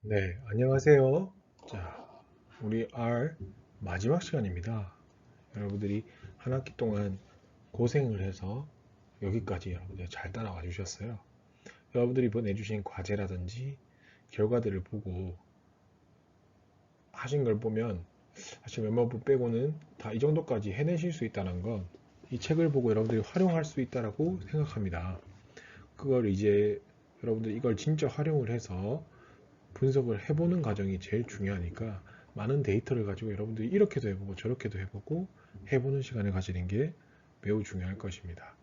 네, 안녕하세요. 자, 우리 R 마지막 시간입니다. 여러분들이 한 학기 동안 고생을 해서 여기까지 여러분들 잘 따라와 주셨어요. 여러분들이 보내주신 과제라든지 결과들을 보고 하신 걸 보면 사실 멤버부 빼고는 다 이 정도까지 해내실 수 있다는 건 이 책을 보고 여러분들이 활용할 수 있다라고 생각합니다. 그걸 이제 여러분들 이걸 진짜 활용을 해서 분석을 해보는 과정이 제일 중요하니까 많은 데이터를 가지고 여러분들이 이렇게도 해보고 저렇게도 해보고 해보는 시간을 가지는 게 매우 중요할 것입니다.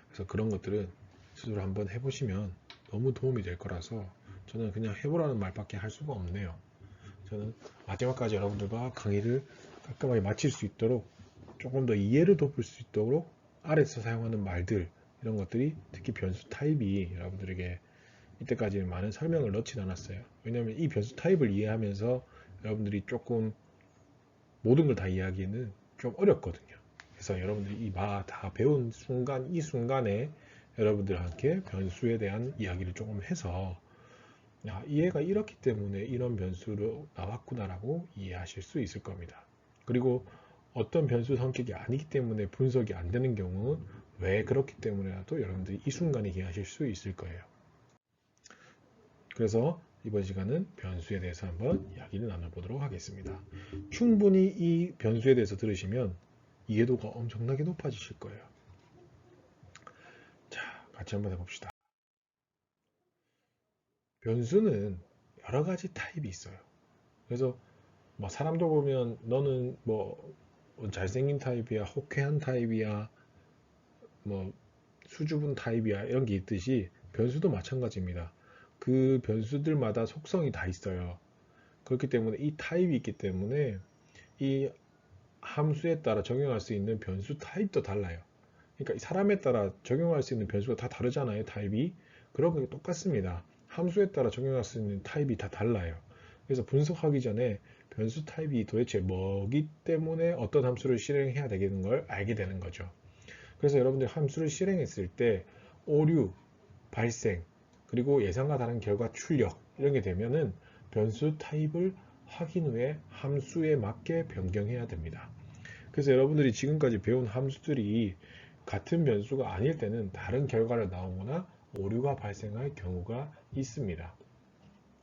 그래서 그런 것들은 스스로 한번 해보시면 너무 도움이 될 거라서 저는 그냥 해보라는 말밖에 할 수가 없네요. 저는 마지막까지 여러분들과 강의를 깔끔하게 마칠 수 있도록 조금 더 이해를 돋볼 수 있도록 아래에서 사용하는 말들 이런 것들이 특히 변수 타입이 여러분들에게 이때까지는 많은 설명을 넣진 않았어요. 왜냐하면 이 변수 타입을 이해하면서 여러분들이 조금 모든 걸 다 이해하기는 좀 어렵거든요. 그래서 여러분들이 이 다 배운 순간, 이 순간에 여러분들과 함께 변수에 대한 이야기를 조금 해서 이해가 이렇기 때문에 이런 변수로 나왔구나라고 이해하실 수 있을 겁니다. 그리고 어떤 변수 성격이 아니기 때문에 분석이 안 되는 경우는 왜 그렇기 때문에라도 여러분들이 이 순간에 이해하실 수 있을 거예요. 그래서 이번 시간은 변수에 대해서 한번 이야기를 나눠보도록 하겠습니다. 충분히 이 변수에 대해서 들으시면 이해도가 엄청나게 높아지실 거예요. 자, 같이 한번 해봅시다. 변수는 여러 가지 타입이 있어요. 그래서 뭐 사람도 보면 너는 뭐 잘생긴 타입이야, 호쾌한 타입이야, 뭐 수줍은 타입이야 이런 게 있듯이 변수도 마찬가지입니다. 그 변수들마다 속성이 다 있어요. 그렇기 때문에 이 타입이 있기 때문에 이 함수에 따라 적용할 수 있는 변수 타입도 달라요. 그러니까 사람에 따라 적용할 수 있는 변수가 다 다르잖아요, 타입이. 그런 게 똑같습니다. 함수에 따라 적용할 수 있는 타입이 다 달라요. 그래서 분석하기 전에 변수 타입이 도대체 뭐기 때문에 어떤 함수를 실행해야 되는 걸 알게 되는 거죠. 그래서 여러분들 함수를 실행했을 때 오류, 발생, 그리고 예상과 다른 결과 출력 이런 게 되면은 변수 타입을 확인 후에 함수에 맞게 변경해야 됩니다. 그래서 여러분들이 지금까지 배운 함수들이 같은 변수가 아닐 때는 다른 결과를 나오거나 오류가 발생할 경우가 있습니다.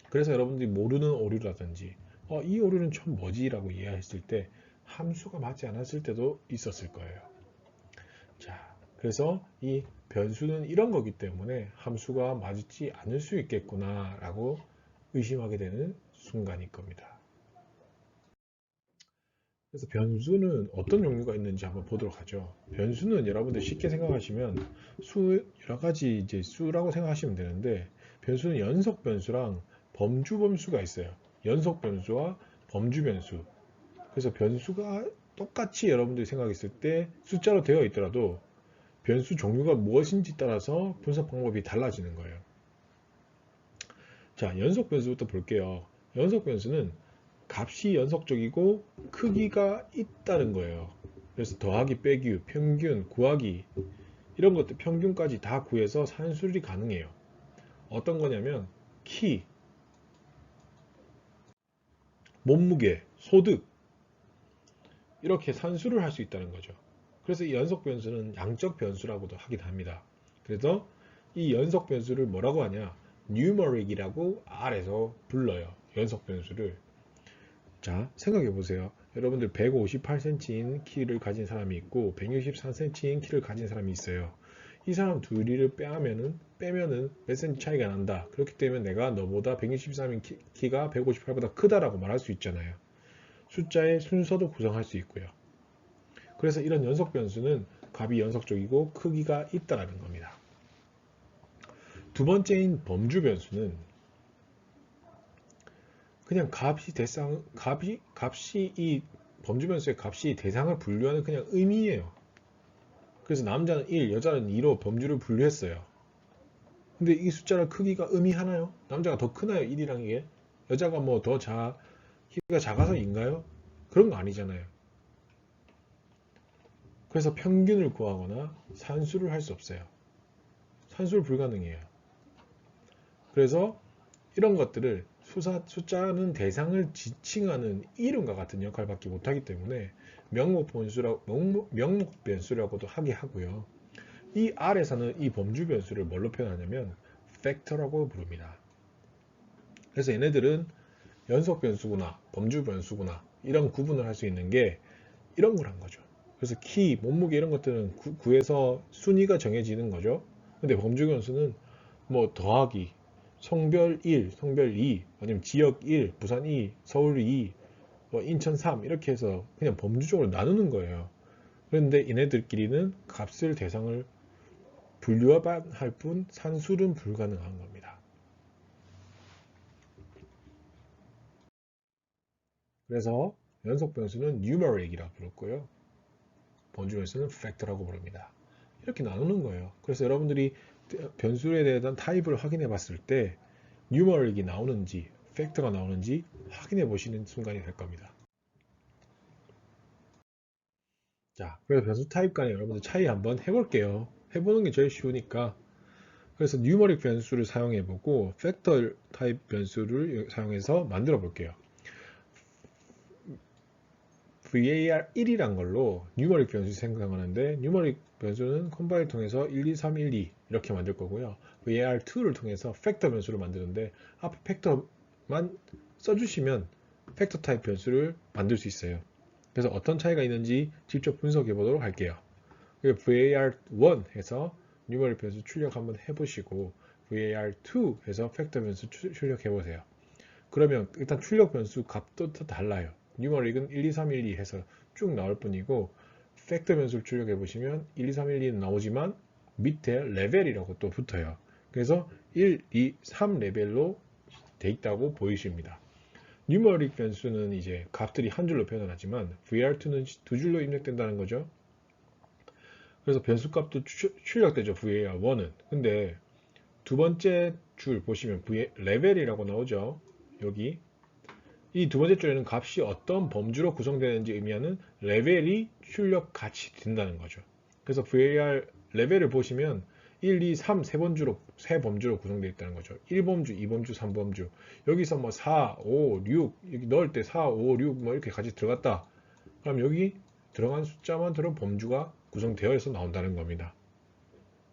그래서 여러분들이 모르는 오류라든지 이 오류는 좀 뭐지? 라고 이해했을 때 함수가 맞지 않았을 때도 있었을 거예요. 자, 그래서 이 변수는 이런 거기 때문에 함수가 맞지 않을 수 있겠구나 라고 의심하게 되는 순간일 겁니다. 그래서 변수는 어떤 종류가 있는지 한번 보도록 하죠. 변수는 여러분들 쉽게 생각하시면 여러 가지 이제 수라고 생각하시면 되는데 변수는 연속 변수랑 범주 변수가 있어요. 연속 변수와 범주 변수. 그래서 변수가 똑같이 여러분들이 생각했을 때 숫자로 되어 있더라도 변수 종류가 무엇인지 따라서 분석 방법이 달라지는 거예요. 자, 연속 변수부터 볼게요. 연속 변수는 값이 연속적이고 크기가 있다는 거예요. 그래서 더하기, 빼기, 평균, 구하기 이런 것들 평균까지 다 구해서 산술이 가능해요. 어떤 거냐면 키, 몸무게, 소득 이렇게 산수를 할 수 있다는 거죠. 그래서 이 연속 변수는 양적 변수라고도 하기도 합니다. 그래서 이 연속 변수를 뭐라고 하냐? numeric이라고 R에서 불러요. 연속 변수를. 자, 생각해 보세요. 여러분들 158cm인 키를 가진 사람이 있고 163cm인 키를 가진 사람이 있어요. 이 사람 둘이를 빼면은 몇 cm 차이가 난다. 그렇기 때문에 내가 너보다 163인 키가 158보다 크다라고 말할 수 있잖아요. 숫자의 순서도 구성할 수 있고요. 그래서 이런 연속 변수는 값이 연속적이고 크기가 있다라는 겁니다. 두 번째인 범주 변수는 그냥 값이 이 범주 변수의 값이 대상을 분류하는 그냥 의미예요. 그래서 남자는 1, 여자는 2로 범주를 분류했어요. 근데 이 숫자의 크기가 의미하나요? 남자가 더 크나요? 1이랑 이게? 여자가 뭐 키가 작아서인가요? 그런 거 아니잖아요. 그래서 평균을 구하거나 산수를 할 수 없어요. 산수를 불가능해요. 그래서 이런 것들을 숫자는 대상을 지칭하는 이름과 같은 역할밖에 못하기 때문에 명목 변수라고도 하게 하고요. 이 R에서는 이 범주 변수를 뭘로 표현하냐면 팩터라고 부릅니다. 그래서 얘네들은 연속 변수구나, 범주 변수구나 이런 구분을 할 수 있는 게 이런 걸 한 거죠. 그래서 키, 몸무게 이런 것들은 구에서 순위가 정해지는 거죠. 근데 범주 변수는 뭐 더하기, 성별 1, 성별 2, 아니면 지역 1, 부산 2, 서울 2, 뭐 인천 3 이렇게 해서 그냥 범주적으로 나누는 거예요. 그런데 얘네들끼리는 값을 대상을 분류할 뿐 산술은 불가능한 겁니다. 그래서 연속 변수는 numeric이라고 부르고요. 범주 변수는 factor라고 부릅니다. 이렇게 나누는 거예요. 그래서 여러분들이 변수에 대한 타입을 확인해 봤을 때 numeric이 나오는지 factor가 나오는지 확인해 보시는 순간이 될 겁니다. 자, 그래서 변수 타입 간에 여러분들 차이 한번 해볼게요. 해보는 게 제일 쉬우니까. 그래서 numeric 변수를 사용해 보고 factor 타입 변수를 사용해서 만들어 볼게요. var 1이란 걸로 numeric 변수 생성하는데 numeric 변수는 컴파일 통해서 1, 2, 3, 1, 2 이렇게 만들 거고요. var2를 통해서 팩터 변수를 만드는데 앞에 팩터만 써주시면 팩터 타입 변수를 만들 수 있어요. 그래서 어떤 차이가 있는지 직접 분석해 보도록 할게요. var1 해서 numeric 변수 출력 한번 해보시고 var2 해서 팩터 변수 출력해 보세요. 그러면 일단 출력 변수 값도 달라요. numeric은 1, 2, 3, 1, 2 해서 쭉 나올 뿐이고 팩터 변수를 출력해 보시면 1, 2, 3, 1, 2는 나오지만 밑에 레벨이라고 또 붙어요. 그래서 1, 2, 3 레벨로 돼 있다고 보이십니다. numeric 변수는 이제 값들이 한 줄로 표현하지만 var2는 두 줄로 입력된다는 거죠. 그래서 변수 값도 출력되죠. var1은. 근데 두 번째 줄 보시면 레벨이라고 나오죠. 여기 이 두 번째 줄에는 값이 어떤 범주로 구성되는지 의미하는 레벨이 출력 같이 된다는 거죠. 그래서 var 레벨을 보시면 1, 2, 3 세 범주로 구성되어 있다는 거죠. 1범주, 2범주, 3범주. 여기서 뭐 4, 5, 6 여기 넣을 때 4, 5, 6 뭐 이렇게 같이 들어갔다. 그럼 여기 들어간 숫자만 들은 범주가 구성되어 있어 나온다는 겁니다.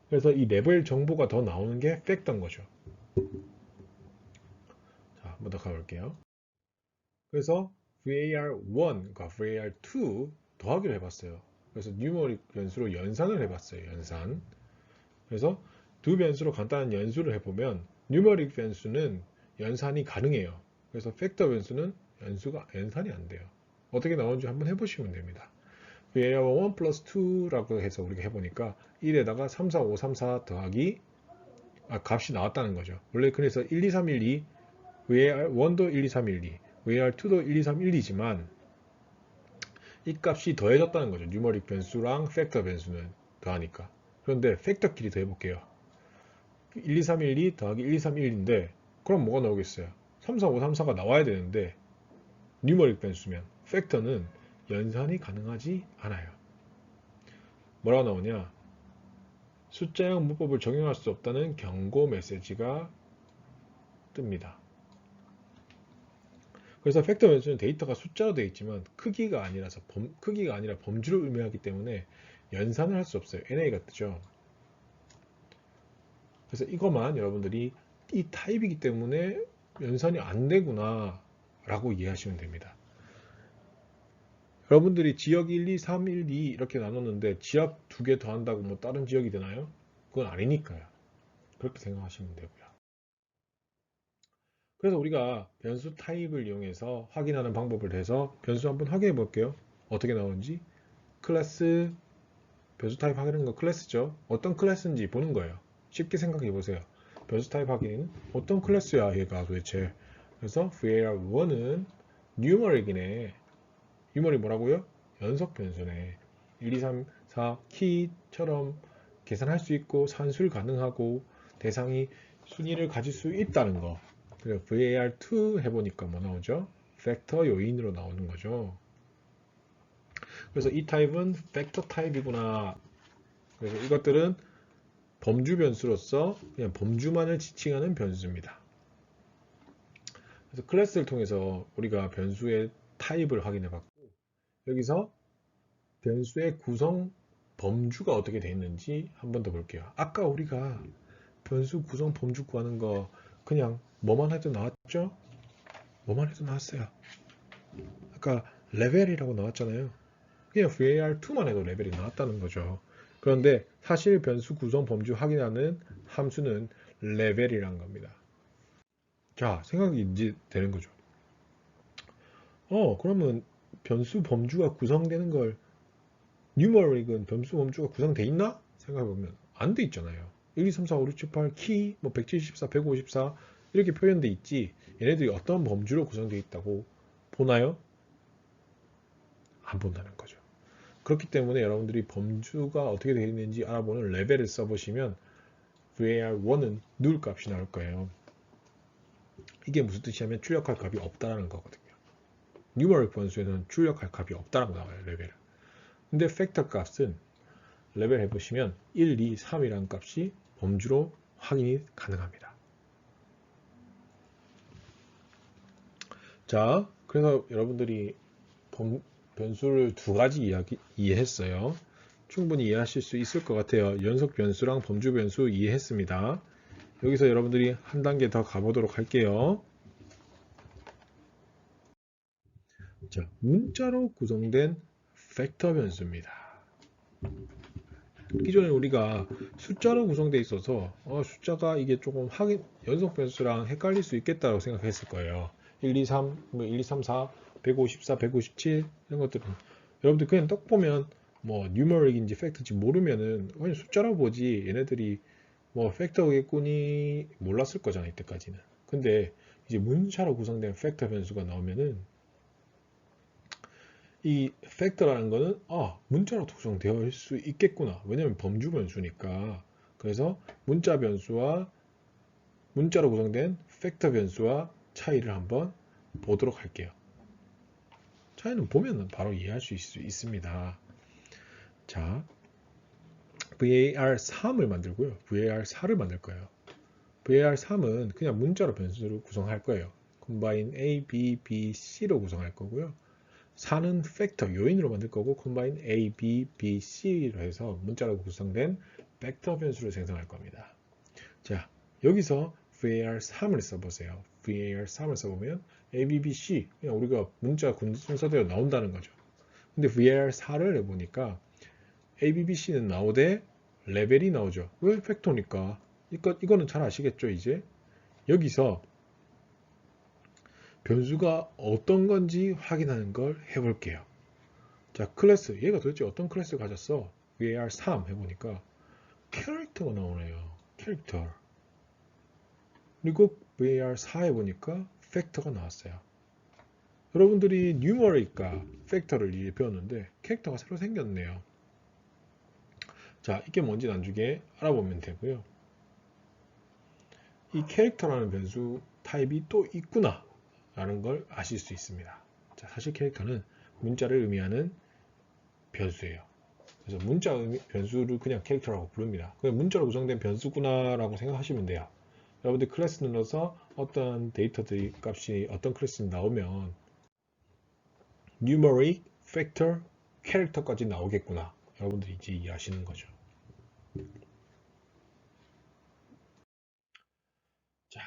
그래서 이 레벨 정보가 더 나오는 게 팩터인 거죠. 자, 한번 더 가볼게요. 그래서 var1과 var2 더하기를 해봤어요. 그래서 numeric 변수로 연산을 해봤어요. 연산. 그래서 두 변수로 간단한 연수를 해보면 numeric 변수는 연산이 가능해요. 그래서 팩터 변수는 연산이 안 돼요. 어떻게 나오는지 한번 해보시면 됩니다. var1 플러스 2라고 해서 우리가 해보니까 1에다가 3, 4, 5, 3, 4 더하기 값이 나왔다는 거죠. 원래 그래서 1, 2, 3, 1, 2 var1도 1, 2, 3, 1, 2 var2도 1, 2, 3, 1, 2지만 이 값이 더해졌다는 거죠. numeric 변수랑 팩터 변수는 더하니까. 그런데 팩터끼리 더해볼게요. 1, 2, 3, 1, 2 더하기 1, 2, 3, 1인데 그럼 뭐가 나오겠어요? 3, 4, 5, 3, 4가 나와야 되는데 numeric 변수면 팩터는 연산이 가능하지 않아요. 뭐라고 나오냐? 숫자형 문법을 적용할 수 없다는 경고 메시지가 뜹니다. 그래서 팩터 변수는 데이터가 숫자로 되어 있지만 크기가 아니라 범주를 의미하기 때문에 연산을 할 수 없어요. NA가 뜨죠. 그래서 이것만 여러분들이 이 타입이기 때문에 연산이 안 되구나 라고 이해하시면 됩니다. 여러분들이 지역 1, 2, 3, 1, 2 이렇게 나눴는데 지역 두 개 더한다고 뭐 다른 지역이 되나요? 그건 아니니까요. 그렇게 생각하시면 되고요. 그래서 우리가 변수 타입을 이용해서 확인하는 방법을 해서 변수 한번 확인해 볼게요. 어떻게 나오는지. 클래스, 변수 타입 확인하는 거 클래스죠. 어떤 클래스인지 보는 거예요. 쉽게 생각해 보세요. 변수 타입 확인, 어떤 클래스야 얘가 도대체. 그래서 var1은 numeric이네. numeric이 뭐라고요? 연속 변수네. 1, 2, 3, 4 키처럼 계산할 수 있고 산술 가능하고 대상이 순위를 가질 수 있다는 거. 그리고 var2 해보니까 뭐 나오죠? 팩터 요인으로 나오는 거죠. 그래서 이 타입은 팩터 타입이구나. 그래서 이것들은 범주 변수로서 그냥 범주만을 지칭하는 변수입니다. 그래서 클래스를 통해서 우리가 변수의 타입을 확인해 봤고, 여기서 변수의 구성 범주가 어떻게 되어 있는지 한 번 더 볼게요. 아까 우리가 변수 구성 범주 구하는 거 그냥 뭐만 해도 나왔죠? 뭐만 해도 나왔어요. 아까 레벨이라고 나왔잖아요. 그냥 var2만 해도 레벨이 나왔다는 거죠. 그런데 사실 변수 구성 범주 확인하는 함수는 레벨이란 겁니다. 자, 생각이 이제 되는 거죠. 그러면 변수 범주가 구성되는 걸 numeric은 변수 범주가 구성돼 있나? 생각해보면 안 돼 있잖아요. 1, 2, 3, 4, 5, 6, 7, 8, 키, 뭐 174, 154 이렇게 표현돼 있지. 얘네들이 어떤 범주로 구성되어 있다고 보나요? 안 본다는 거죠. 그렇기 때문에 여러분들이 범주가 어떻게 되어 있는지 알아보는 레벨을 써보시면 var1은 누լ 값이 나올 거예요. 이게 무슨 뜻이냐면 출력할 값이 없다라는 거거든요. numeric 변수에는 출력할 값이 없다라고 나와요, 레벨은. 근데 팩터 값은 레벨 해보시면 1, 2, 3이라는 값이 범주로 확인이 가능합니다. 자, 그래서 여러분들이 변수를 두 가지 이해했어요. 충분히 이해하실 수 있을 것 같아요. 연속 변수랑 범주 변수 이해했습니다. 여기서 여러분들이 한 단계 더 가보도록 할게요. 자, 문자로 구성된 팩터 변수입니다. 기존에 우리가 숫자로 구성되어 있어서 숫자가 이게 조금 연속 변수랑 헷갈릴 수 있겠다고 생각했을 거예요. 1, 2, 3, 1, 2, 3, 4, 154, 157 이런 것들은 여러분들 그냥 딱 보면 뭐 numeric인지 팩터인지 모르면은 그냥 숫자로 보지 얘네들이 뭐 팩터겠거니 몰랐을 거잖아 이때까지는. 근데 이제 문자로 구성된 팩터 변수가 나오면은 이 팩터라는 거는 문자로 구성되어 수 있겠구나. 왜냐면 범주 변수니까. 그래서 문자 변수와 문자로 구성된 팩터 변수와 차이를 한번 보도록 할게요. 차이는 보면 바로 이해할 수 있습니다. 자, var3을 만들고요. var4를 만들 거예요. var3은 그냥 문자로 변수를 구성할 거예요. combine a, b, b, c로 구성할 거고요. 4는 팩터, 요인으로 만들 거고 combine a, b, b, c로 해서 문자로 구성된 팩터 변수를 생성할 겁니다. 자, 여기서 var3을 써보세요. var3을 써보면 a, b, b, c 그냥 우리가 문자 순서대로 나온다는 거죠. 근데 var4를 해보니까 a, b, b, c는 나오되 레벨이 나오죠. 왜? 팩터니까. 이거는 잘 아시겠죠, 이제? 여기서 변수가 어떤 건지 확인하는 걸 해볼게요. 자, 클래스. 얘가 도대체 어떤 클래스를 가졌어? var3 해보니까 캐릭터가 나오네요. 캐릭터. 그리고 var4 해보니까 팩터가 나왔어요. 여러분들이 numeric과 팩터를 이제 배웠는데 캐릭터가 새로 생겼네요. 자, 이게 뭔지 나중에 알아보면 되고요. 이 캐릭터라는 변수 타입이 또 있구나 라는 걸 아실 수 있습니다. 자, 사실 캐릭터는 문자를 의미하는 변수예요. 그래서 문자 변수를 그냥 캐릭터라고 부릅니다. 그냥 문자로 구성된 변수구나 라고 생각하시면 돼요. 여러분들 클래스 눌러서 어떤 데이터들이 값이 어떤 클래스に나오면 numeric, factor, character까지 나오겠구나. 여러분들이 이제 이해하시는 거죠. 자,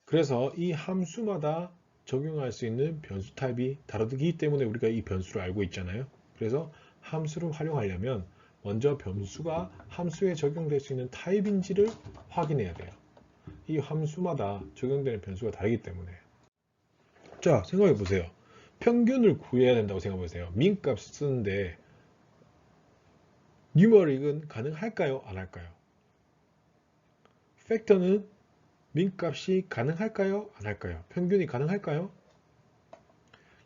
그래서 이 함수마다 적용할 수 있는 변수 타입이 다르기 때문에 우리가 이 변수를 알고 있잖아요. 그래서 함수를 활용하려면 먼저 변수가 함수에 적용될 수 있는 타입인지를 확인해야 돼요. 이 함수마다 적용되는 변수가 다르기 때문에. 자, 생각해 보세요. 평균을 구해야 된다고 생각해 보세요. 민값 쓰는데 numeric은 가능할까요? 안 할까요? 팩터는 민값이 가능할까요? 안 할까요? 평균이 가능할까요?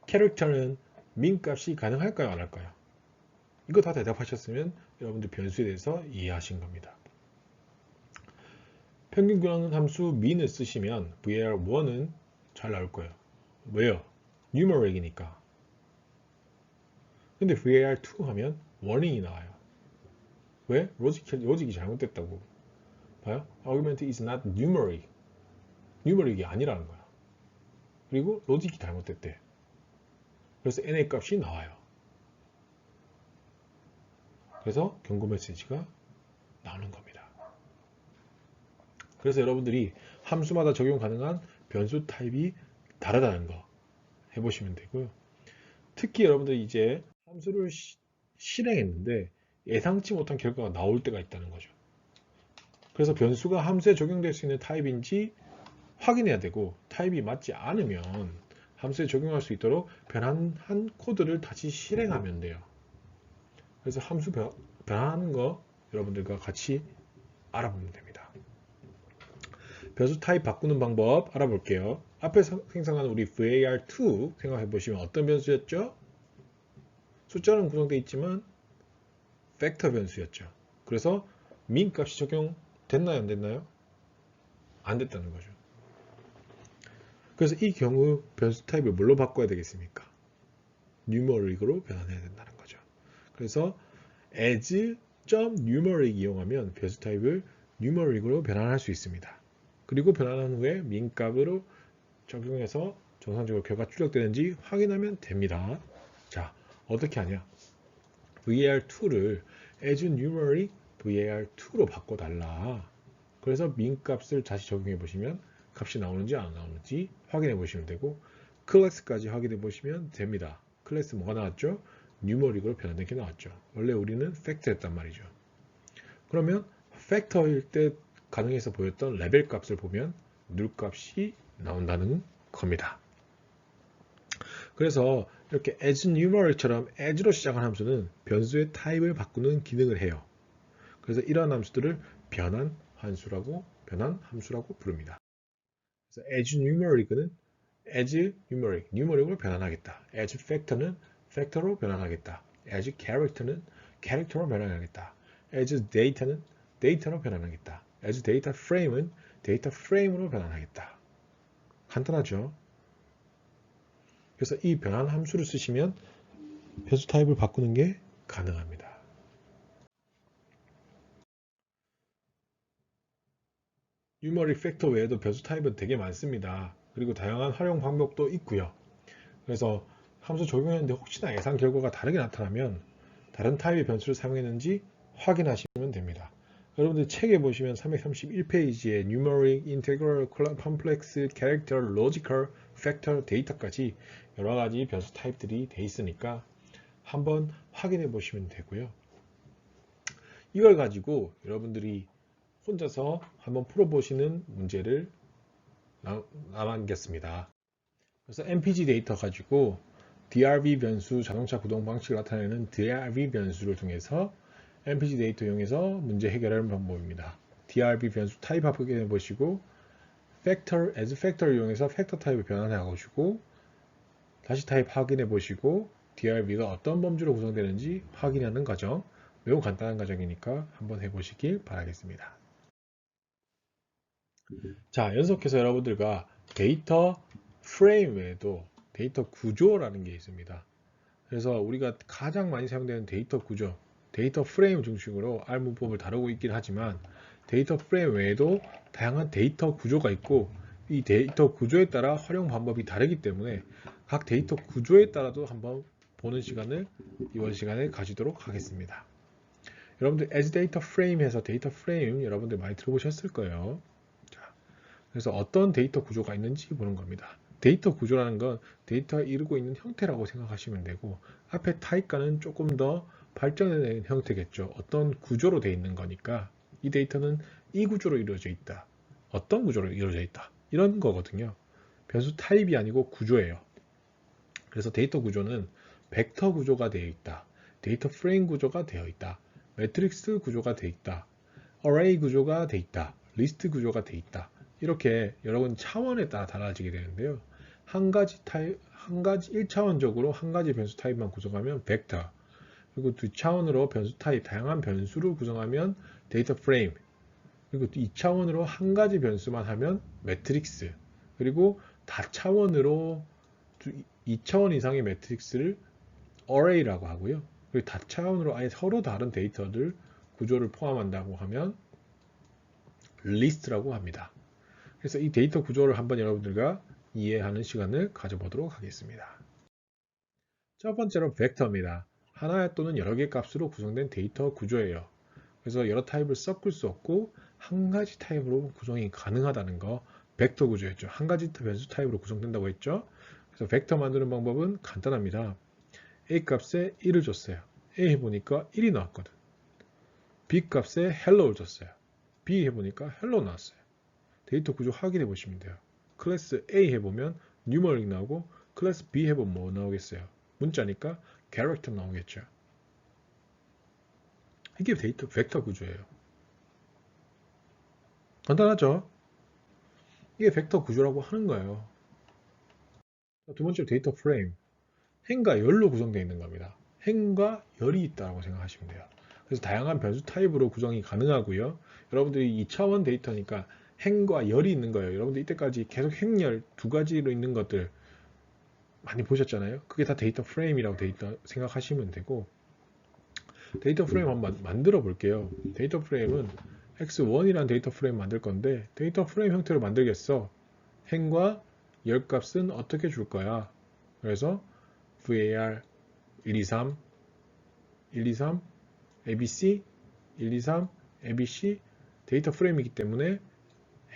캐릭터는 민값이 가능할까요? 안 할까요? 이거 다 대답하셨으면 여러분들 변수에 대해서 이해하신 겁니다. 평균 구하는 함수 min을 쓰시면 var1은 잘 나올 거예요. 왜요? numeric이니까. 근데 var2 하면 warning이 나와요. 왜? 로직이 잘못됐다고. 봐요? Argument is not numeric. numeric이 아니라는 거야. 그리고 로직이 잘못됐대. 그래서 NA 값이 나와요. 그래서 경고 메시지가 나오는 겁니다. 그래서 여러분들이 함수마다 적용 가능한 변수 타입이 다르다는 거 해보시면 되고요. 특히 여러분들이 이제 함수를 실행했는데 예상치 못한 결과가 나올 때가 있다는 거죠. 그래서 변수가 함수에 적용될 수 있는 타입인지 확인해야 되고, 타입이 맞지 않으면 함수에 적용할 수 있도록 변환한 코드를 다시 실행하면 돼요. 그래서 함수 변환하는 거 여러분들과 같이 알아보면 됩니다. 변수 타입 바꾸는 방법 알아볼게요. 앞에 생성한 우리 var2 생각해 보시면 어떤 변수였죠? 숫자는 구성되어 있지만 팩터 변수였죠. 그래서 min 값이 적용됐나요? 안 됐나요? 안 됐다는 거죠. 그래서 이 경우 변수 타입을 뭘로 바꿔야 되겠습니까? numeric으로 변환해야 된다는 거죠. 그래서 as.numeric 이용하면 변수 타입을 numeric으로 변환할 수 있습니다. 그리고 변환한 후에 min 값으로 적용해서 정상적으로 결과 출력되는지 확인하면 됩니다. 자, 어떻게 하냐? var2를 asNumeric var2로 바꿔달라. 그래서 min 값을 다시 적용해 보시면 값이 나오는지 안 나오는지 확인해 보시면 되고, 클래스까지 확인해 보시면 됩니다. 클래스 뭐가 나왔죠? numeric으로 변환된 게 나왔죠. 원래 우리는 팩터였단 말이죠. 그러면 팩터일 때 가능해서 보였던 레벨 값을 보면 누 값이 나온다는 겁니다. 그래서 이렇게 asNumeric처럼 as로 시작한 함수는 변수의 타입을 바꾸는 기능을 해요. 그래서 이러한 함수들을 변환 함수라고 부릅니다. 그래서 asNumeric은 asNumeric, numeric으로 변환하겠다. asFactor는 factor로 변환하겠다. asCharacter는 character로 변환하겠다. asData는 data로 변환하겠다. asDataFrame은 dataFrame으로 변환하겠다. 간단하죠? 그래서 이 변환 함수를 쓰시면 변수 타입을 바꾸는 게 가능합니다. 뉴머릭 팩터 외에도 변수 타입은 되게 많습니다. 그리고 다양한 활용 방법도 있고요. 그래서 함수 적용했는데 혹시나 예상 결과가 다르게 나타나면 다른 타입의 변수를 사용했는지 확인하시면 됩니다. 여러분들 책에 보시면 331페이지에 Numeric, Integral, Complex, Character, Logical, Factor, Data까지 여러가지 변수 타입들이 돼 있으니까 한번 확인해 보시면 되고요. 이걸 가지고 여러분들이 혼자서 한번 풀어보시는 문제를 남기겠습니다. 그래서 MPG 데이터 가지고 DRV 변수, 자동차 구동 방식을 나타내는 DRV 변수를 통해서 MPG 데이터 이용해서 문제 해결하는 방법입니다. DRV 변수 타입 확인해 보시고 as factor 이용해서 팩터 타입을 변환해 보시고 다시 타입 확인해 보시고 DRV가 어떤 범주로 구성되는지 확인하는 과정, 매우 간단한 과정이니까 한번 해보시길 바라겠습니다. 자, 연속해서 여러분들과 데이터 프레임 외에도 데이터 구조라는 게 있습니다. 그래서 우리가 가장 많이 사용되는 데이터 구조, 데이터 프레임 중심으로 R 문법을 다루고 있긴 하지만 데이터 프레임 외에도 다양한 데이터 구조가 있고 이 데이터 구조에 따라 활용 방법이 다르기 때문에 각 데이터 구조에 따라도 한번 보는 시간을 이번 시간에 가지도록 하겠습니다. 여러분들 as data frame 해서 데이터 프레임 여러분들 많이 들어보셨을 거예요. 그래서 어떤 데이터 구조가 있는지 보는 겁니다. 데이터 구조라는 건 데이터가 이루고 있는 형태라고 생각하시면 되고 앞에 타입과는 조금 더 발전된 형태겠죠. 어떤 구조로 되어 있는 거니까 이 데이터는 이 구조로 이루어져 있다. 어떤 구조로 이루어져 있다. 이런 거거든요. 변수 타입이 아니고 구조예요. 그래서 데이터 구조는 벡터 구조가 되어 있다. 데이터 프레임 구조가 되어 있다. 매트릭스 구조가 되어 있다. 어레이 구조가 되어 있다. 리스트 구조가 되어 있다. 이렇게 여러분 차원에 따라 달라지게 되는데요. 한 가지 1차원적으로 한 가지 변수 타입만 구성하면 벡터, 그리고 2차원으로 변수 타입, 다양한 변수를 구성하면 데이터 프레임, 그리고 2차원으로 한 가지 변수만 하면 매트릭스, 그리고 다차원으로 2차원 이상의 매트릭스를 어레이라고 하고요. 그리고 다차원으로 아예 서로 다른 데이터들 구조를 포함한다고 하면 리스트라고 합니다. 그래서 이 데이터 구조를 한번 여러분들과 이해하는 시간을 가져보도록 하겠습니다. 첫 번째로 벡터입니다. 하나 또는 여러 개의 값으로 구성된 데이터 구조예요. 그래서 여러 타입을 섞을 수 없고 한 가지 타입으로 구성이 가능하다는 거, 벡터 구조였죠. 한 가지 변수 타입으로 구성된다고 했죠. 그래서 벡터 만드는 방법은 간단합니다. A 값에 1을 줬어요. A 해보니까 1이 나왔거든. B 값에 hello를 줬어요. B 해보니까 hello 나왔어요. 데이터 구조 확인해 보시면 돼요. 클래스 A 해보면 뉴머릭 나오고 클래스 B 해보면 뭐 나오겠어요? 문자니까 character 나오겠죠. 이게 데이터 벡터 구조예요. 간단하죠? 이게 벡터 구조라고 하는 거예요. 두 번째로 데이터 프레임. 행과 열로 구성되어 있는 겁니다. 행과 열이 있다고 생각하시면 돼요. 그래서 다양한 변수 타입으로 구성이 가능하고요. 여러분들이 2차원 데이터니까 행과 열이 있는 거예요. 여러분들 이때까지 계속 행열 두 가지로 있는 것들 많이 보셨잖아요. 그게 다 데이터 프레임이라고 생각하시면 되고, 데이터 프레임 한번 만들어 볼게요. 데이터 프레임은 x1이라는 데이터 프레임 만들 건데, 데이터 프레임 형태로 만들겠어. 행과 열 값은 어떻게 줄 거야? 그래서 var 123 123 abc 123 abc 데이터 프레임이기 때문에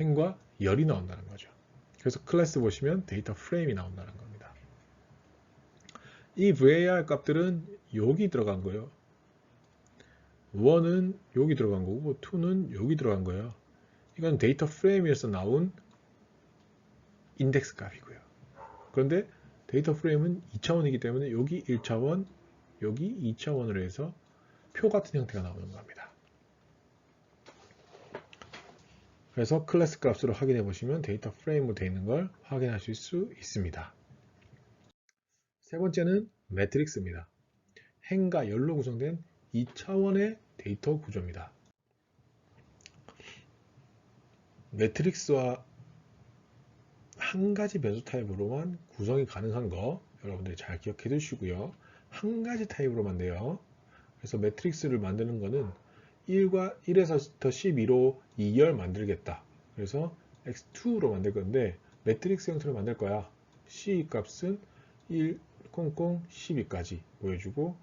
행과 열이 나온다는 거죠. 그래서 클래스 보시면 데이터 프레임이 나온다는 겁니다. 이 var 값들은 여기 들어간 거예요. 1은 여기 들어간 거고 2는 여기 들어간 거예요. 이건 데이터 프레임에서 나온 인덱스 값이고요. 그런데 데이터 프레임은 2차원이기 때문에 여기 1차원, 여기 2차원으로 해서 표 같은 형태가 나오는 겁니다. 그래서 클래스 값으로 확인해 보시면 데이터 프레임으로 되어 있는 걸 확인하실 수 있습니다. 세 번째는 매트릭스입니다. 행과 열로 구성된 2차원의 데이터 구조입니다. 매트릭스와 한 가지 변수 타입으로만 구성이 가능한 거 여러분들이 잘 기억해 두시고요. 한 가지 타입으로만 돼요. 그래서 매트릭스를 만드는 거는 1에서 12로 2열 만들겠다. 그래서 x2로 만들 건데 매트릭스 형태로 만들 거야. c 값은 1, 12까지 보여주고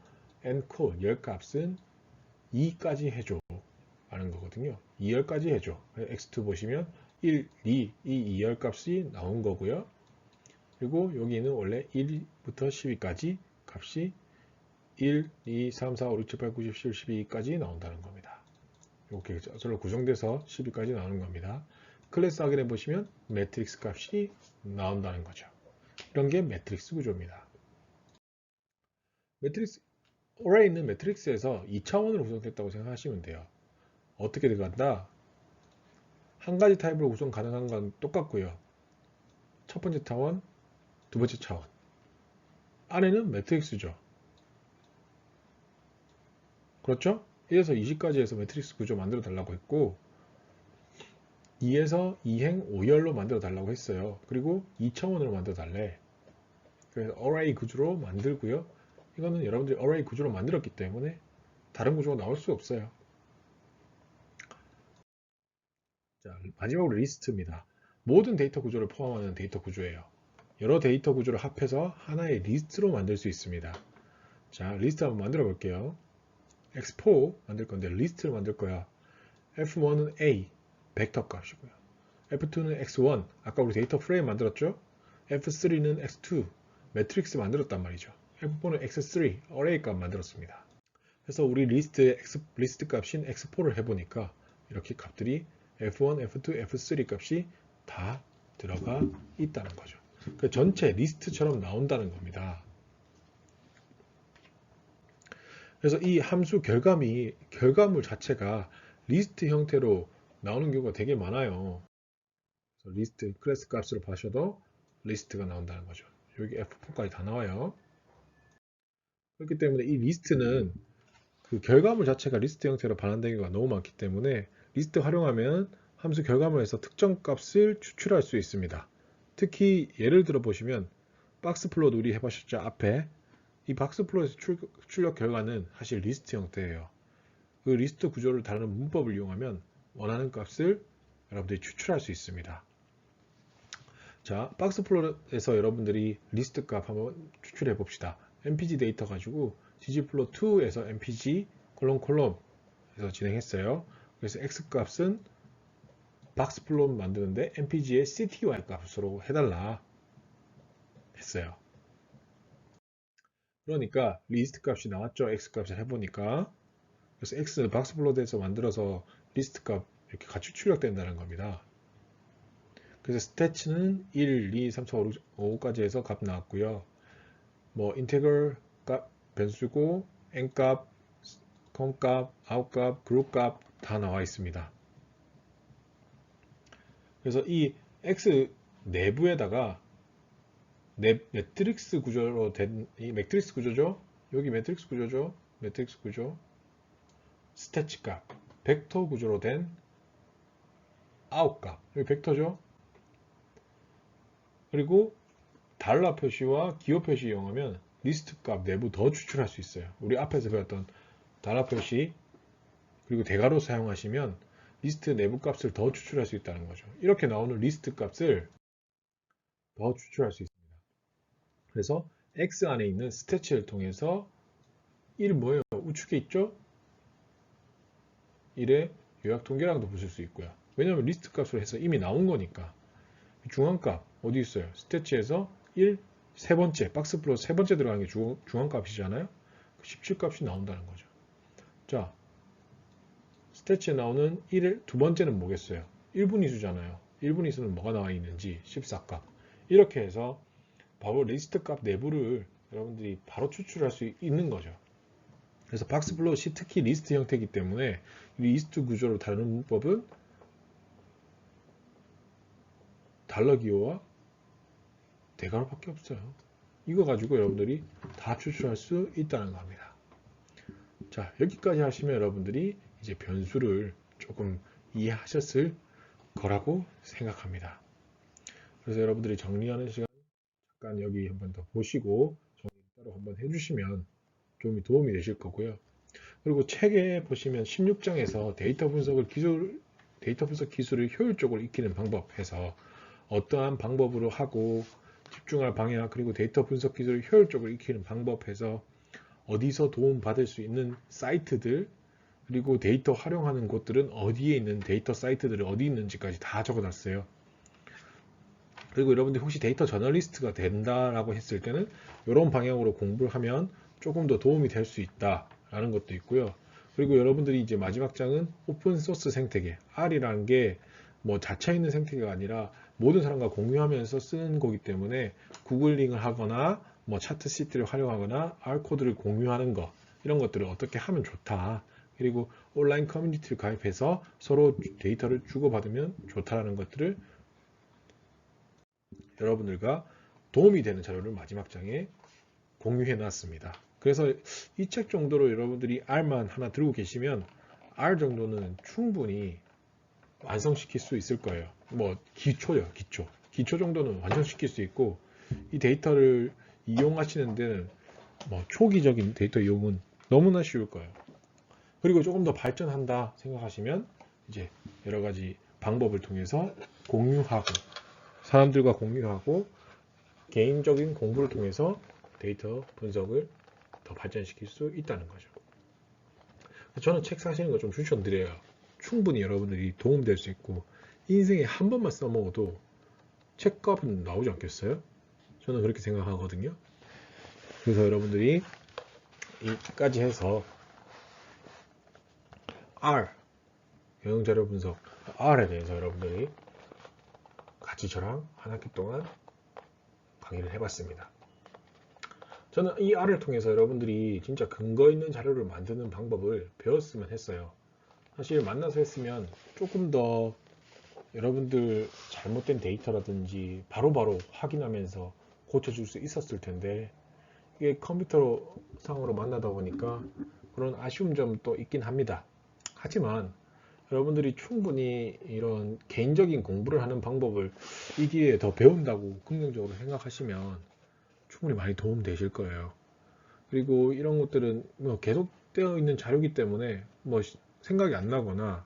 n코 열 값은 2까지 해줘 라는 거거든요. 2열까지 해줘. x2 보시면 1, 2, 이 2열 값이 나온 거고요. 그리고 여기는 원래 1부터 12까지 값이 1, 2, 3, 4, 5, 6, 7, 8, 9, 10, 11, 12까지 나온다는 겁니다. 이렇게 저절로 구성돼서 12까지 나오는 겁니다. 클래스 확인해 보시면 매트릭스 값이 나온다는 거죠. 이런 게 매트릭스 구조입니다. 매트릭스, 어레이는 매트릭스에서 2차원으로 구성됐다고 생각하시면 돼요. 어떻게 들어간다? 한 가지 타입으로 구성 가능한 건 똑같고요. 첫 번째 차원, 두 번째 차원. 안에는 매트릭스죠. 그렇죠? 1에서 20까지 해서 매트릭스 구조 만들어 달라고 했고 2에서 2행 5열로 만들어 달라고 했어요. 그리고 2차원으로 만들어 달래. 그래서 array 구조로 만들고요. 이거는 여러분들이 array 구조로 만들었기 때문에 다른 구조가 나올 수 없어요. 자, 마지막으로 리스트입니다. 모든 데이터 구조를 포함하는 데이터 구조예요. 여러 데이터 구조를 합해서 하나의 리스트로 만들 수 있습니다. 자, 리스트 한번 만들어 볼게요. x4 만들 건데 리스트를 만들 거야. f1은 a, 벡터 값이고요. f2는 x1, 아까 우리 데이터 프레임 만들었죠? f3는 x2, 매트릭스 만들었단 말이죠. f4는 x3, 어레이 값 만들었습니다. 그래서 우리 리스트의 리스트 값인 x4를 해보니까 이렇게 값들이 f1, f2, f3 값이 다 들어가 있다는 거죠. 그 전체 리스트처럼 나온다는 겁니다. 그래서 이 함수 결과물 자체가 리스트 형태로 나오는 경우가 되게 많아요. 그래서 리스트 클래스 값으로 봐셔도 리스트가 나온다는 거죠. 여기 F4까지 다 나와요. 그렇기 때문에 이 리스트는 그 결과물 자체가 리스트 형태로 반환되는 경우가 너무 많기 때문에 리스트 활용하면 함수 결과물에서 특정 값을 추출할 수 있습니다. 특히 예를 들어 보시면 박스 플롯 우리 해보셨죠? 앞에 이 박스 플롯에서 출력 결과는 사실 리스트 형태예요. 그 리스트 구조를 다루는 문법을 이용하면 원하는 값을 여러분들이 추출할 수 있습니다. 자, 박스 플롯에서 여러분들이 리스트 값 한번 추출해 봅시다. mpg 데이터 가지고 ggplot2에서 mpg 콜롬에서 진행했어요. 그래서 x 값은 박스 플롯 만드는데 mpg의 cty 값으로 해달라 했어요. 그러니까 리스트 값이 나왔죠. x 값을 해보니까. 그래서 x 박스 플롯에서 만들어서 리스트 값 이렇게 같이 출력된다는 겁니다. 그래서 스태치는 1, 2, 3, 4, 5, 5까지 해서 값 나왔고요. 뭐 인테그럴 값, 변수고, n 값, 컴 값, 아웃 값, 그룹 값 다 나와 있습니다. 그래서 이 x 내부에다가 매트릭스 구조로 된 이 매트릭스 구조죠. 여기 매트릭스 구조죠. 매트릭스 구조. 스태치 값, 벡터 구조로 된 아웃 값. 여기 벡터죠. 그리고 달러 표시와 기호 표시 이용하면 리스트 값 내부 더 추출할 수 있어요. 우리 앞에서 배웠던 달러 표시 그리고 대괄호 사용하시면 리스트 내부 값을 더 추출할 수 있다는 거죠. 이렇게 나오는 리스트 값을 더 추출할 수 있습니다. 그래서 X 안에 있는 스태치를 통해서 1 뭐예요? 우측에 있죠? 1의 요약 통계량도 보실 수 있고요. 왜냐하면 리스트 값으로 해서 이미 나온 거니까. 중앙값 어디 있어요? 스태치에서 1, 세 번째, 박스 플롯 세 번째 들어가는 게 중앙값이잖아요. 17값이 나온다는 거죠. 자, 스태치에 나오는 1을 두 번째는 뭐겠어요? 1분위수잖아요. 1분위수는 뭐가 나와 있는지 14값. 이렇게 해서 바로 리스트 값 내부를 여러분들이 바로 추출할 수 있는 거죠. 그래서 박스 플롯이 특히 리스트 형태이기 때문에 리스트 구조로 다루는 문법은 달러 기호와 대괄호밖에 없어요. 이거 가지고 여러분들이 다 추출할 수 있다는 겁니다. 자, 여기까지 하시면 여러분들이 이제 변수를 조금 이해하셨을 거라고 생각합니다. 그래서 여러분들이 정리하는 시간 잠깐 여기 한번 더 보시고 정리 따로 한번 해주시면 좀 도움이 되실 거고요. 그리고 책에 보시면 16장에서 데이터 분석 기술을 효율적으로 익히는 방법 해서 어떠한 방법으로 하고 집중할 방향 그리고 데이터 분석 기술을 효율적으로 익히는 방법 해서 어디서 도움 받을 수 있는 사이트들 그리고 데이터 활용하는 곳들은 어디에 있는 데이터 사이트들이 어디 있는지까지 다 적어놨어요. 그리고 여러분들이 혹시 데이터 저널리스트가 된다라고 했을 때는 이런 방향으로 공부를 하면 조금 더 도움이 될 수 있다라는 것도 있고요. 그리고 여러분들이 이제 마지막 장은 오픈 소스 생태계 R이라는 게 뭐 닫혀 있는 생태계가 아니라 모든 사람과 공유하면서 쓰는 거기 때문에 구글링을 하거나 뭐 차트 시트를 활용하거나 R 코드를 공유하는 거 이런 것들을 어떻게 하면 좋다. 그리고 온라인 커뮤니티를 가입해서 서로 데이터를 주고받으면 좋다라는 것들을 여러분들과 도움이 되는 자료를 마지막 장에 공유해 놨습니다. 그래서 이 책 정도로 여러분들이 R만 하나 들고 계시면 R 정도는 충분히 완성시킬 수 있을 거예요. 뭐 기초요, 기초 정도는 완성시킬 수 있고 이 데이터를 이용하시는 데는 뭐 초기적인 데이터 이용은 너무나 쉬울 거예요. 그리고 조금 더 발전한다 생각하시면 이제 여러 가지 방법을 통해서 공유하고 사람들과 공유하고 개인적인 공부를 통해서 데이터 분석을 더 발전시킬 수 있다는 거죠. 저는 책 사시는 거 좀 추천드려요. 충분히 여러분들이 도움될 수 있고 인생에 한 번만 써먹어도 책값은 나오지 않겠어요? 저는 그렇게 생각하거든요. 그래서 여러분들이 이까지 해서 R 영역자료 분석 R에 대해서 여러분들이 같이 저랑 한 학기 동안 강의를 해봤습니다. 저는 이 R을 통해서 여러분들이 진짜 근거 있는 자료를 만드는 방법을 배웠으면 했어요. 사실 만나서 했으면 조금 더 여러분들 잘못된 데이터라든지 바로바로 확인하면서 고쳐줄 수 있었을 텐데 이게 컴퓨터 상으로 만나다 보니까 그런 아쉬운 점도 있긴 합니다. 하지만 여러분들이 충분히 이런 개인적인 공부를 하는 방법을 이 기회에 더 배운다고 긍정적으로 생각하시면 충분히 많이 도움 되실 거예요. 그리고 이런 것들은 뭐 계속되어 있는 자료이기 때문에 뭐 생각이 안 나거나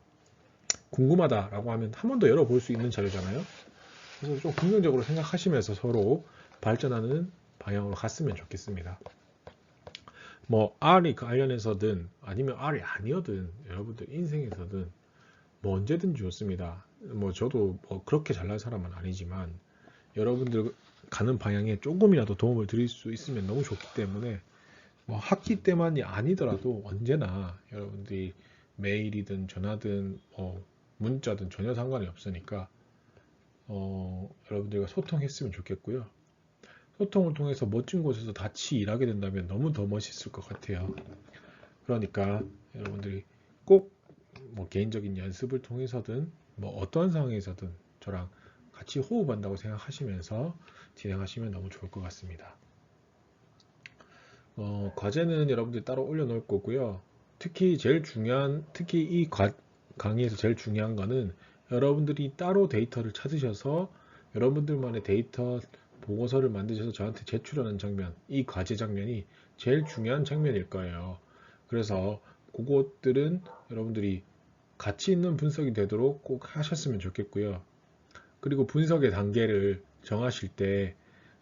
궁금하다라고 하면 한 번 더 열어볼 수 있는 자료잖아요. 그래서 좀 긍정적으로 생각하시면서 서로 발전하는 방향으로 갔으면 좋겠습니다. 뭐 R이 관련해서든 아니면 R이 아니어든 여러분들 인생에서든 뭐 언제든지 좋습니다. 뭐 저도 뭐 그렇게 잘난 사람은 아니지만 여러분들 가는 방향에 조금이라도 도움을 드릴 수 있으면 너무 좋기 때문에 뭐 학기 때만이 아니더라도 언제나 여러분들이 메일이든 전화든 뭐 문자든 전혀 상관이 없으니까 여러분들과 소통했으면 좋겠고요. 소통을 통해서 멋진 곳에서 같이 일하게 된다면 너무 더 멋있을 것 같아요. 그러니까 여러분들이 꼭 뭐 개인적인 연습을 통해서든 뭐 어떠한 상황에서든 저랑 같이 호흡한다고 생각하시면서 진행하시면 너무 좋을 것 같습니다. 과제는 여러분들이 따로 올려놓을 거고요. 특히 이 강의에서 제일 중요한 거는 여러분들이 따로 데이터를 찾으셔서 여러분들만의 데이터 보고서를 만드셔서 저한테 제출하는 장면, 이 과제 장면이 제일 중요한 장면일 거예요. 그래서 그것들은 여러분들이 가치 있는 분석이 되도록 꼭 하셨으면 좋겠고요. 그리고 분석의 단계를 정하실 때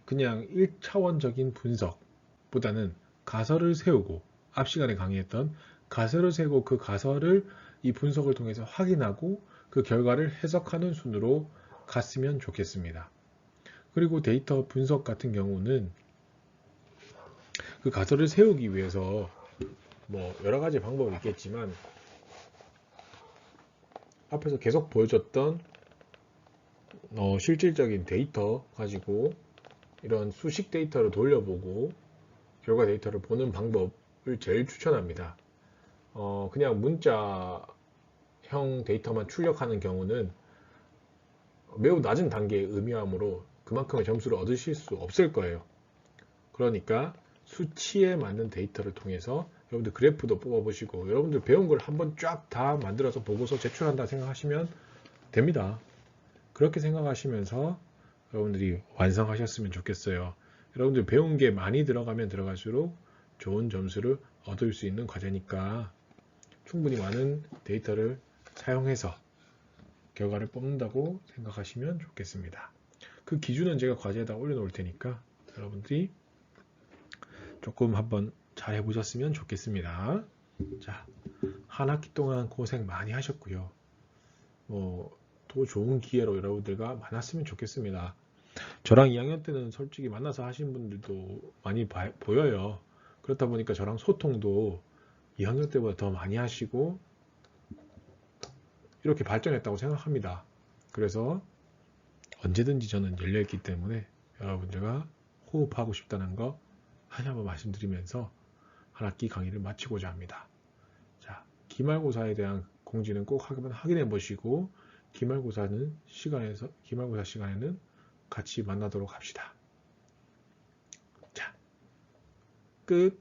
그냥 1차원적인 분석보다는 가설을 세우고 앞 시간에 강의했던 가설을 세우고 그 가설을 이 분석을 통해서 확인하고 그 결과를 해석하는 순으로 갔으면 좋겠습니다. 그리고 데이터 분석 같은 경우는 그 가설을 세우기 위해서 뭐 여러 가지 방법이 있겠지만 앞에서 계속 보여줬던 실질적인 데이터 가지고 이런 수식 데이터를 돌려보고 결과 데이터를 보는 방법을 제일 추천합니다. 그냥 문자형 데이터만 출력하는 경우는 매우 낮은 단계의 의미함으로 그만큼의 점수를 얻으실 수 없을 거예요. 그러니까 수치에 맞는 데이터를 통해서 여러분들 그래프도 뽑아보시고 여러분들 배운 걸 한번 쫙 다 만들어서 보고서 제출한다 생각하시면 됩니다. 그렇게 생각하시면서 여러분들이 완성하셨으면 좋겠어요. 여러분들 배운 게 많이 들어가면 들어갈수록 좋은 점수를 얻을 수 있는 과제니까 충분히 많은 데이터를 사용해서 결과를 뽑는다고 생각하시면 좋겠습니다. 그 기준은 제가 과제에다 올려놓을 테니까 여러분들이 조금 한번 잘 해보셨으면 좋겠습니다. 자, 한 학기 동안 고생 많이 하셨고요. 더 좋은 기회로 여러분들과 만났으면 좋겠습니다. 저랑 2학년 때는 솔직히 만나서 하신 분들도 많이 보여요. 그렇다 보니까 저랑 소통도 2학년 때보다 더 많이 하시고 이렇게 발전했다고 생각합니다. 그래서 언제든지 저는 열려있기 때문에 여러분들과 호흡하고 싶다는 거 다시 한번 말씀드리면서 한 학기 강의를 마치고자 합니다. 자, 기말고사에 대한 공지는 꼭 한번 확인해 보시고 기말고사 시간에는 같이 만나도록 합시다. 자, 끝.